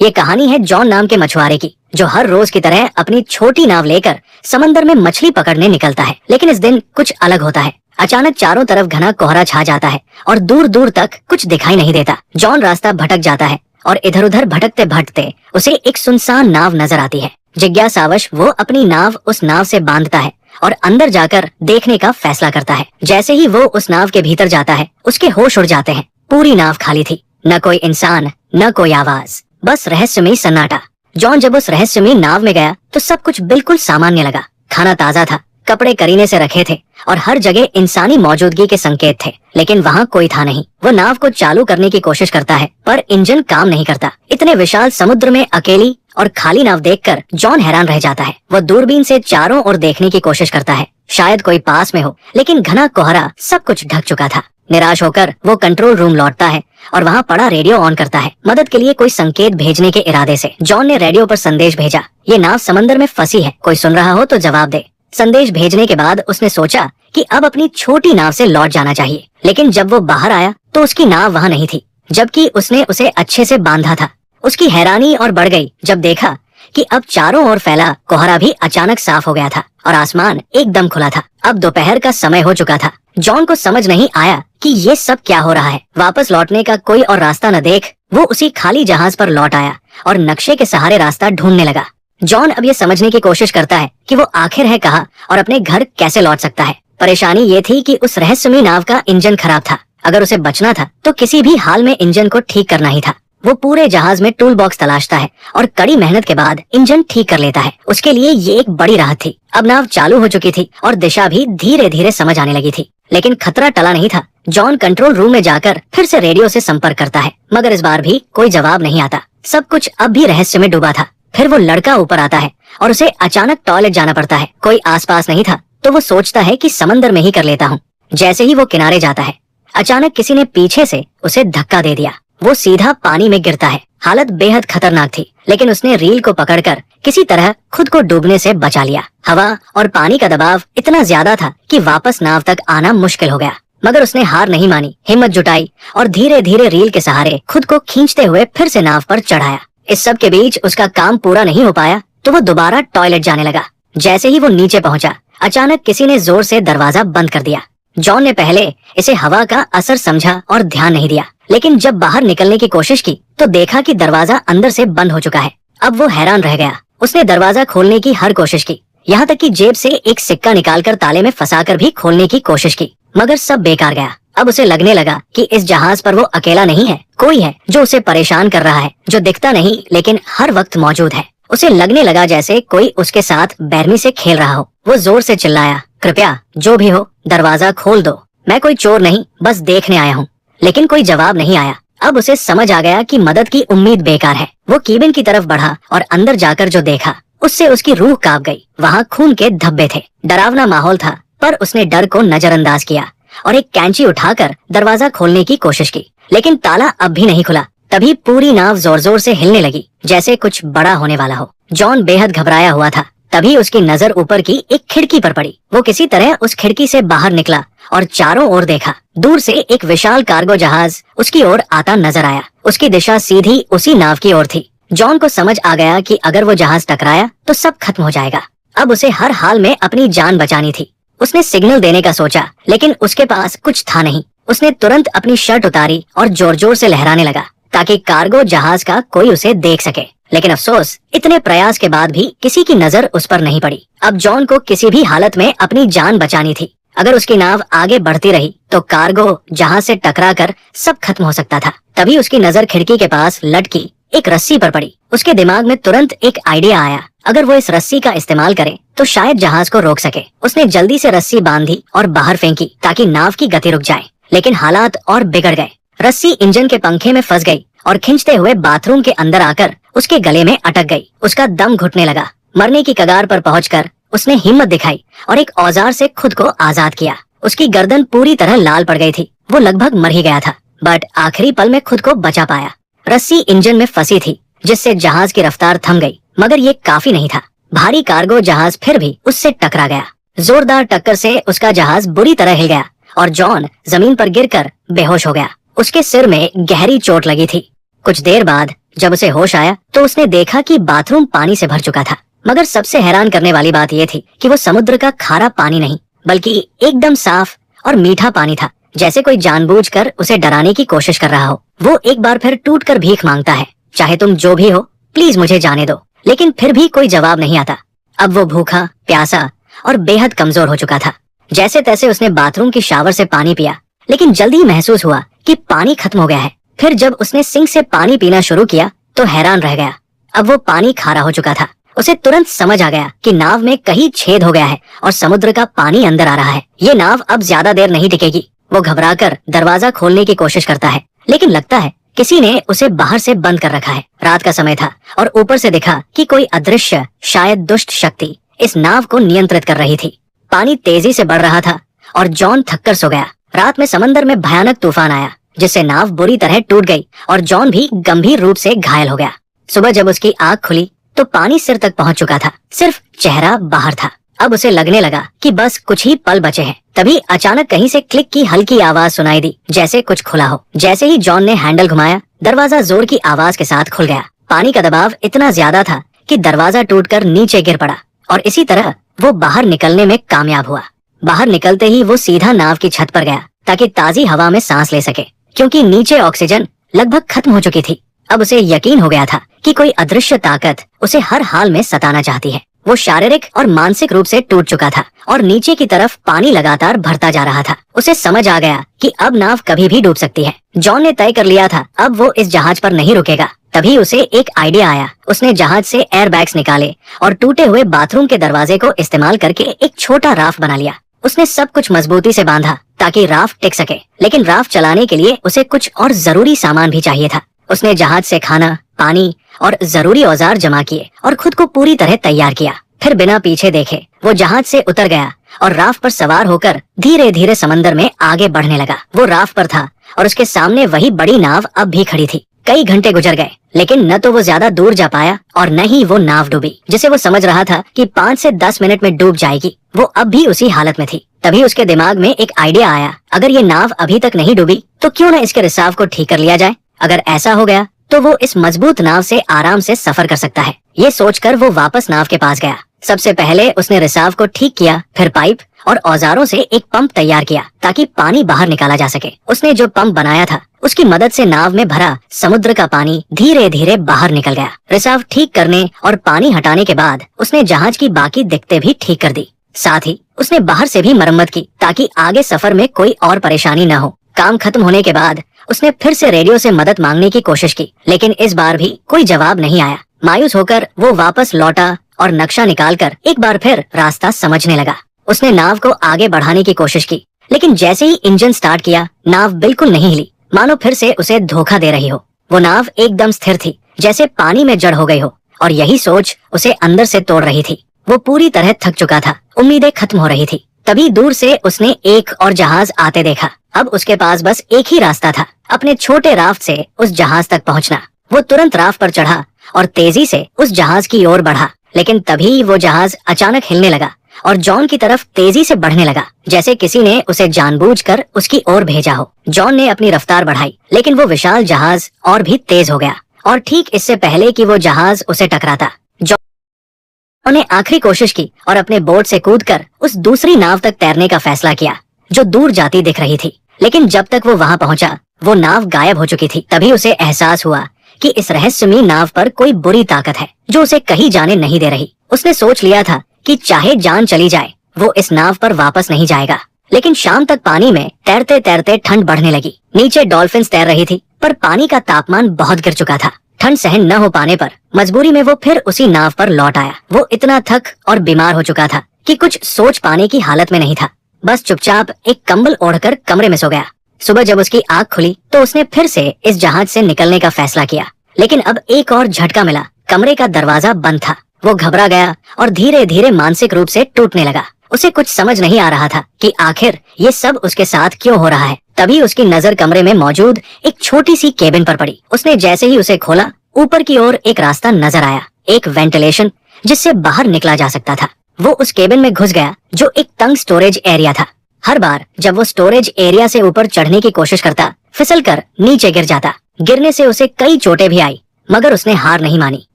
ये कहानी है जॉन नाम के मछुआरे की, जो हर रोज की तरह अपनी छोटी नाव लेकर समंदर में मछली पकड़ने निकलता है। लेकिन इस दिन कुछ अलग होता है। अचानक चारों तरफ घना कोहरा छा जाता है और दूर दूर तक कुछ दिखाई नहीं देता। जॉन रास्ता भटक जाता है और इधर उधर भटकते भटकते उसे एक सुनसान नाव नजर आती है। जिज्ञासावश वो अपनी नाव उस नाव से बांधता है और अंदर जाकर देखने का फैसला करता है। जैसे ही वो उस नाव के भीतर जाता है, उसके होश उड़ जाते हैं। पूरी नाव खाली थी, न कोई इंसान, न कोई आवाज, बस रहस्यमयी सन्नाटा। जॉन जब उस रहस्यमयी नाव में गया तो सब कुछ बिल्कुल सामान्य लगा। खाना ताजा था, कपड़े करीने से रखे थे और हर जगह इंसानी मौजूदगी के संकेत थे। लेकिन वहाँ कोई था नहीं। वो नाव को चालू करने की कोशिश करता है पर इंजन काम नहीं करता। इतने विशाल समुद्र में अकेली और खाली नाव देखकर जॉन हैरान रह जाता है। वो दूरबीन से चारों ओर देखने की कोशिश करता है, शायद कोई पास में हो, लेकिन घना कोहरा सब कुछ ढक चुका था। निराश होकर वो कंट्रोल रूम लौटता है और वहाँ पड़ा रेडियो ऑन करता है, मदद के लिए कोई संकेत भेजने के इरादे से। जॉन ने रेडियो पर संदेश भेजा, ये नाव समंदर में फंसी है, कोई सुन रहा हो तो जवाब दे। संदेश भेजने के बाद उसने सोचा कि अब अपनी छोटी नाव से लौट जाना चाहिए। लेकिन जब वो बाहर आया तो उसकी नाव वहाँ नहीं थी, जबकि उसने उसे अच्छे से बांधा था। उसकी हैरानी और बढ़ गई जब देखा कि अब चारों ओर फैला कोहरा भी अचानक साफ हो गया था और आसमान एकदम खुला था। अब दोपहर का समय हो चुका था। जॉन को समझ नहीं आया कि ये सब क्या हो रहा है। वापस लौटने का कोई और रास्ता न देख वो उसी खाली जहाज पर लौट आया और नक्शे के सहारे रास्ता ढूंढने लगा। जॉन अब ये समझने की कोशिश करता है कि वो आखिर है कहाँ और अपने घर कैसे लौट सकता है। परेशानी ये थी कि उस रहस्यमयी नाव का इंजन खराब था। अगर उसे बचना था तो किसी भी हाल में इंजन को ठीक करना ही था। वो पूरे जहाज में टूल बॉक्स तलाशता है और कड़ी मेहनत के बाद इंजन ठीक कर लेता है। उसके लिए ये एक बड़ी राहत थी। अब नाव चालू हो चुकी थी और दिशा भी धीरे धीरे समझ आने लगी थी। लेकिन खतरा टला नहीं था। जॉन कंट्रोल रूम में जाकर फिर से रेडियो से संपर्क करता है, मगर इस बार भी कोई जवाब नहीं आता। सब कुछ अब भी रहस्य में डूबा था। फिर वो लड़का ऊपर आता है और उसे अचानक टॉयलेट जाना पड़ता है। कोई आसपास नहीं था तो वो सोचता है कि समंदर में ही कर लेता हूँ। जैसे ही वो किनारे जाता है, अचानक किसी ने पीछे से उसे धक्का दे दिया। वो सीधा पानी में गिरता है। हालत बेहद खतरनाक थी, लेकिन उसने रील को पकड़कर किसी तरह खुद को डूबने से बचा लिया। हवा और पानी का दबाव इतना ज्यादा था कि वापस नाव तक आना मुश्किल हो गया, मगर उसने हार नहीं मानी, हिम्मत जुटाई और धीरे धीरे रील के सहारे खुद को खींचते हुए फिर से नाव पर चढ़ाया। इस सब के बीच उसका काम पूरा नहीं हो पाया तो वो दोबारा टॉयलेट जाने लगा। जैसे ही वो नीचे पहुंचा, अचानक किसी ने जोर से दरवाजा बंद कर दिया। जॉन ने पहले इसे हवा का असर समझा और ध्यान नहीं दिया, लेकिन जब बाहर निकलने की कोशिश की तो देखा कि दरवाजा अंदर से बंद हो चुका है। अब वो हैरान रह गया। उसने दरवाजा खोलने की हर कोशिश की, यहाँ तक कि जेब से एक सिक्का निकालकर ताले में फंसाकर भी खोलने की कोशिश की, मगर सब बेकार गया। अब उसे लगने लगा कि इस जहाज पर वो अकेला नहीं है, कोई है जो उसे परेशान कर रहा है, जो दिखता नहीं लेकिन हर वक्त मौजूद है। उसे लगने लगा जैसे कोई उसके साथ बेरमी से खेल रहा हो। वो जोर से चिल्लाया, कृपया जो भी हो दरवाजा खोल दो, मैं कोई चोर नहीं, बस देखने आया हूँ। लेकिन कोई जवाब नहीं आया। अब उसे समझ आ गया कि मदद की उम्मीद बेकार है। वो केबिन की तरफ बढ़ा और अंदर जाकर जो देखा उससे उसकी रूह कांप गई। वहाँ खून के धब्बे थे, डरावना माहौल था, पर उसने डर को नजरअंदाज किया और एक कैंची उठाकर दरवाजा खोलने की कोशिश की, लेकिन ताला अब भी नहीं खुला। तभी पूरी नाव जोर जोर से हिलने लगी, जैसे कुछ बड़ा होने वाला हो। जॉन बेहद घबराया हुआ था। तभी उसकी नजर ऊपर की एक खिड़की पर पड़ी। वो किसी तरह उस खिड़की से बाहर निकला और चारों ओर देखा। दूर से एक विशाल कार्गो जहाज उसकी ओर आता नजर आया। उसकी दिशा सीधी उसी नाव की ओर थी। जॉन को समझ आ गया कि अगर वो जहाज टकराया तो सब खत्म हो जाएगा। अब उसे हर हाल में अपनी जान बचानी थी। उसने सिग्नल देने का सोचा, लेकिन उसके पास कुछ था नहीं। उसने तुरंत अपनी शर्ट उतारी और जोर जोर से लहराने लगा ताकि कार्गो जहाज का कोई उसे देख सके। लेकिन अफसोस, इतने प्रयास के बाद भी किसी की नजर उस पर नहीं पड़ी। अब जॉन को किसी भी हालत में अपनी जान बचानी थी। अगर उसकी नाव आगे बढ़ती रही तो कार्गो जहाज से टकराकर सब खत्म हो सकता था। तभी उसकी नजर खिड़की के पास लटकी एक रस्सी पर पड़ी। उसके दिमाग में तुरंत एक आइडिया आया, अगर वो इस रस्सी का इस्तेमाल करे तो शायद जहाज को रोक सके। उसने जल्दी से रस्सी बांधी और बाहर फेंकी ताकि नाव की गति रुक जाए, लेकिन हालात और बिगड़ गए। रस्सी इंजन के पंखे में फंस गई और खींचते हुए बाथरूम के अंदर आकर उसके गले में अटक गई। उसका दम घुटने लगा। मरने की कगार पर पहुंचकर उसने हिम्मत दिखाई और एक औजार से खुद को आजाद किया। उसकी गर्दन पूरी तरह लाल पड़ गई थी। वो लगभग मर ही गया था, बट आखिरी पल में खुद को बचा पाया। रस्सी इंजन में फंसी थी, जिससे जहाज की रफ्तार थम गई, मगर ये काफी नहीं था। भारी कार्गो जहाज फिर भी उससे टकरा गया। जोरदार टक्कर से उसका जहाज बुरी तरह हिल गया और जॉन जमीन पर गिरकर बेहोश हो गया। उसके सिर में गहरी चोट लगी थी। कुछ देर बाद जब उसे होश आया तो उसने देखा कि बाथरूम पानी से भर चुका था। मगर सबसे हैरान करने वाली बात यह थी कि वो समुद्र का खारा पानी नहीं बल्कि एकदम साफ और मीठा पानी था, जैसे कोई जानबूझकर उसे डराने की कोशिश कर रहा हो। वो एक बार फिर टूटकर भीख मांगता है, चाहे तुम जो भी हो प्लीज मुझे जाने दो। लेकिन फिर भी कोई जवाब नहीं आता। अब वो भूखा, प्यासा और बेहद कमजोर हो चुका था। जैसे तैसे उसने बाथरूम की शावर से पानी पिया, लेकिन जल्दी ही महसूस हुआ कि पानी खत्म हो गया है। फिर जब उसने सिंक से पानी पीना शुरू किया तो हैरान रह गया। अब वो पानी खारा हो चुका था। उसे तुरंत समझ आ गया कि नाव में कहीं छेद हो गया है और समुद्र का पानी अंदर आ रहा है। ये नाव अब ज्यादा देर नहीं टिकेगी। वो घबराकर दरवाजा खोलने की कोशिश करता है, लेकिन लगता है किसी ने उसे बाहर से बंद कर रखा है। रात का समय था और ऊपर से दिखा कि कोई अदृश्य, शायद दुष्ट शक्ति इस नाव को नियंत्रित कर रही थी। पानी तेजी से बढ़ रहा था और जॉन थककर सो गया। रात में समंदर में भयानक तूफान आया, जिससे नाव बुरी तरह टूट गई और जॉन भी गंभीर रूप से घायल हो गया। सुबह जब उसकी आंख खुली तो पानी सिर तक पहुंच चुका था, सिर्फ चेहरा बाहर था। अब उसे लगने लगा कि बस कुछ ही पल बचे हैं। तभी अचानक कहीं से क्लिक की हल्की आवाज सुनाई दी, जैसे कुछ खुला हो। जैसे ही जॉन ने हैंडल घुमाया, दरवाजा जोर की आवाज के साथ खुल गया। पानी का दबाव इतना ज्यादा था कि दरवाजा टूटकर नीचे गिर पड़ा और इसी तरह वो बाहर निकलने में कामयाब हुआ। बाहर निकलते ही वो सीधा नाव की छत पर गया ताकि ताजी हवा में सांस ले सके, क्योंकि नीचे ऑक्सीजन लगभग खत्म हो चुकी थी। अब उसे यकीन हो गया था कि कोई अदृश्य ताकत उसे हर हाल में सताना चाहती है। वो शारीरिक और मानसिक रूप से टूट चुका था और नीचे की तरफ पानी लगातार बढ़ता जा रहा था। उसे समझ आ गया कि अब नाव कभी भी डूब सकती है। जॉन ने तय कर लिया था अब वो इस जहाज पर नहीं रुकेगा। तभी उसे एक आइडिया आया। उसने जहाज से एयर बैग्स निकाले और टूटे हुए बाथरूम के दरवाजे को इस्तेमाल करके एक छोटा राफ्ट बना लिया। उसने सब कुछ मजबूती से बांधा ताकि राफ्ट टिक सके, लेकिन राफ्ट चलाने के लिए उसे कुछ और जरूरी सामान भी चाहिए था। उसने जहाज से खाना, पानी और जरूरी औजार जमा किए और खुद को पूरी तरह तैयार किया। फिर बिना पीछे देखे वो जहाज से उतर गया और राफ्ट पर सवार होकर धीरे धीरे समंदर में आगे बढ़ने लगा। वो राफ्ट पर था और उसके सामने वही बड़ी नाव अब भी खड़ी थी। कई घंटे गुजर गए, लेकिन न तो वो ज्यादा दूर जा पाया और न ही वो नाव डूबी, जिसे वो समझ रहा था कि 5 से 10 मिनट में डूब जाएगी। वो अब भी उसी हालत में थी। तभी उसके दिमाग में एक आइडिया आया, अगर ये नाव अभी तक नहीं डूबी तो क्यों न इसके रिसाव को ठीक कर लिया जाए। अगर ऐसा हो गया तो वो इस मजबूत नाव से आराम से सफर कर सकता है। ये सोचकर वो वापस नाव के पास गया। सबसे पहले उसने रिसाव को ठीक किया, फिर पाइप और औजारों से एक पंप तैयार किया ताकि पानी बाहर निकाला जा सके। उसने जो पंप बनाया था उसकी मदद से नाव में भरा समुद्र का पानी धीरे धीरे बाहर निकल गया। रिसाव ठीक करने और पानी हटाने के बाद उसने जहाज की बाकी दिक्कतें भी ठीक कर दी। साथ ही उसने बाहर से भी मरम्मत की ताकि आगे सफर में कोई और परेशानी न हो। काम खत्म होने के बाद उसने फिर से रेडियो से मदद मांगने की कोशिश की, लेकिन इस बार भी कोई जवाब नहीं आया। मायूस होकर वो वापस लौटा और नक्शा निकालकर एक बार फिर रास्ता समझने लगा। उसने नाव को आगे बढ़ाने की कोशिश की, लेकिन जैसे ही इंजन स्टार्ट किया नाव बिल्कुल नहीं हिली, मानो फिर से उसे धोखा दे रही हो। वो नाव एकदम स्थिर थी, जैसे पानी में जड़ हो गई हो, और यही सोच उसे अंदर से तोड़ रही थी। वो पूरी तरह थक चुका था, उम्मीदें खत्म हो रही थी। तभी दूर से उसने एक और जहाज आते देखा। अब उसके पास बस एक ही रास्ता था, अपने छोटे राफ्ट से उस जहाज तक पहुंचना। वो तुरंत राफ्ट पर चढ़ा और तेजी से उस जहाज की ओर बढ़ा, लेकिन तभी वो जहाज अचानक हिलने लगा और जॉन की तरफ तेजी से बढ़ने लगा, जैसे किसी ने उसे जानबूझकर उसकी ओर भेजा हो। जॉन ने अपनी रफ्तार बढ़ाई, लेकिन वो विशाल जहाज और भी तेज हो गया और ठीक इससे पहले कि वो जहाज उसे टकराता, जॉन ने आखिरी कोशिश की और अपने बोट से कूदकर उस दूसरी नाव तक तैरने का फैसला किया जो दूर जाती दिख रही थी। लेकिन जब तक वो वहां पहुंचा वो नाव गायब हो चुकी थी। तभी उसे एहसास हुआ कि इस रहस्यमयी नाव पर कोई बुरी ताकत है जो उसे कहीं जाने नहीं दे रही। उसने सोच लिया था कि चाहे जान चली जाए वो इस नाव पर वापस नहीं जाएगा। लेकिन शाम तक पानी में तैरते तैरते ठंड बढ़ने लगी। नीचे डॉल्फिन्स तैर रही थी, पर पानी का तापमान बहुत गिर चुका था। ठंड सहन न हो पाने पर मजबूरी में वो फिर उसी नाव पर लौट आया। वो इतना थक और बीमार हो चुका था कि कुछ सोच पाने की हालत में नहीं था। बस चुपचाप एक कंबल ओढ़कर कमरे में सो गया। सुबह जब उसकी आंख खुली तो उसने फिर से इस जहाज से निकलने का फैसला किया, लेकिन अब एक और झटका मिला। कमरे का दरवाजा बंद था। वो घबरा गया और धीरे धीरे मानसिक रूप से टूटने लगा। उसे कुछ समझ नहीं आ रहा था कि आखिर ये सब उसके साथ क्यों हो रहा है। तभी उसकी नजर कमरे में मौजूद एक छोटी सी केबिन पर पड़ी। उसने जैसे ही उसे खोला, ऊपर की ओर एक रास्ता नजर आया, एक वेंटिलेशन जिससे बाहर निकला जा सकता था। वो उस केबिन में घुस गया जो एक तंग स्टोरेज एरिया था। हर बार जब वो स्टोरेज एरिया से ऊपर चढ़ने की कोशिश करता, फिसलकर नीचे गिर जाता। गिरने से उसे कई चोटें भी आई, मगर उसने हार नहीं मानी।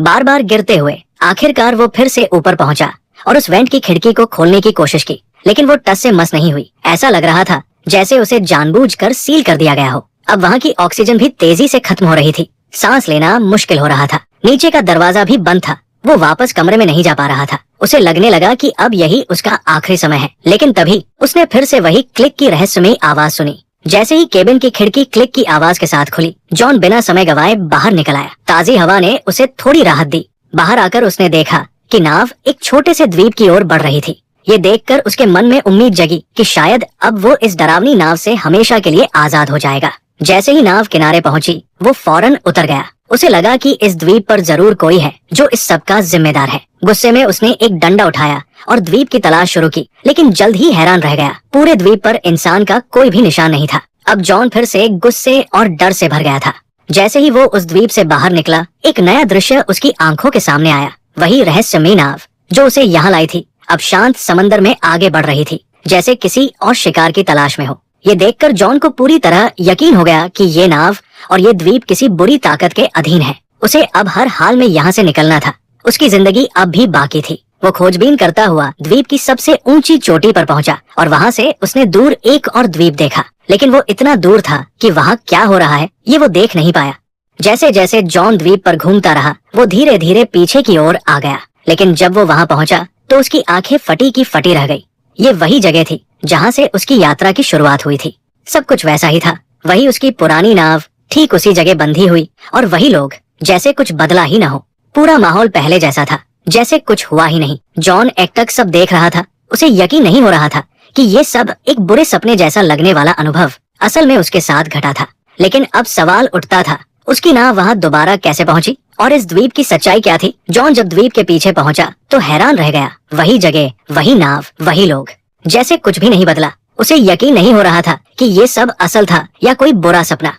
बार बार गिरते हुए आखिरकार वो फिर से ऊपर पहुंचा और उस वेंट की खिड़की को खोलने की कोशिश की, लेकिन वो टस से मस नहीं हुई। ऐसा लग रहा था जैसे उसे जानबूझकर सील कर दिया गया हो। अब वहाँ की ऑक्सीजन भी तेजी से खत्म हो रही थी। सांस लेना मुश्किल हो रहा था। नीचे का दरवाजा भी बंद था। वो वापस कमरे में नहीं जा पा रहा था। उसे लगने लगा कि अब यही उसका आखिरी समय है। लेकिन तभी उसने फिर से वही क्लिक की रहस्यमयी आवाज सुनी। जैसे ही केबिन की खिड़की क्लिक की आवाज के साथ खुली, जॉन बिना समय गवाए बाहर निकल आया। ताजी हवा ने उसे थोड़ी राहत दी। बाहर आकर उसने देखा कि नाव एक छोटे से द्वीप की ओर बढ़ रही थी। ये देखकर उसके मन में उम्मीद जगी कि शायद अब वो इस डरावनी नाव से हमेशा के लिए आजाद हो जाएगा। जैसे ही नाव किनारे पहुंची, वो फौरन उतर गया। उसे लगा कि इस द्वीप पर जरूर कोई है जो इस सब का जिम्मेदार है। गुस्से में उसने एक डंडा उठाया और द्वीप की तलाश शुरू की, लेकिन जल्द ही हैरान रह गया। पूरे द्वीप पर इंसान का कोई भी निशान नहीं था। अब जॉन फिर से गुस्से और डर से भर गया था। जैसे ही वो उस द्वीप से बाहर निकला, एक नया दृश्य उसकी आंखों के सामने आया। वही रहस्यमयी नाव जो उसे यहाँ लाई थी, अब शांत समंदर में आगे बढ़ रही थी, जैसे किसी और शिकार की तलाश में हो। ये देखकर जॉन को पूरी तरह यकीन हो गया कि ये नाव और ये द्वीप किसी बुरी ताकत के अधीन है। उसे अब हर हाल में यहाँ से निकलना था। उसकी जिंदगी अब भी बाकी थी। वो खोजबीन करता हुआ द्वीप की सबसे ऊंची चोटी पर पहुंचा और वहाँ से उसने दूर एक और द्वीप देखा, लेकिन वो इतना दूर था कि वहाँ क्या हो रहा है ये वो देख नहीं पाया। जैसे जैसे जॉन द्वीप पर घूमता रहा, वो धीरे धीरे पीछे की ओर आ गया, लेकिन जब वो वहाँ पहुंचा तो उसकी आंखें फटी की फटी रह गई। ये वही जगह थी जहाँ से उसकी यात्रा की शुरुआत हुई थी। सब कुछ वैसा ही था। वही उसकी पुरानी नाव ठीक उसी जगह बंधी हुई और वही लोग, जैसे कुछ बदला ही न हो। पूरा माहौल पहले जैसा था, जैसे कुछ हुआ ही नहीं। जॉन एकटक सब देख रहा था। उसे यकीन नहीं हो रहा था कि ये सब एक बुरे सपने जैसा लगने वाला अनुभव असल में उसके साथ घटा था। लेकिन अब सवाल उठता था, उसकी नाव वहाँ दोबारा कैसे पहुंची और इस द्वीप की सच्चाई क्या थी? जॉन जब द्वीप के पीछे पहुंचा तो हैरान रह गया। वही जगह, वही नाव, वही लोग, जैसे कुछ भी नहीं बदला। उसे यकीन नहीं हो रहा था कि ये सब असल था या कोई बुरा सपना।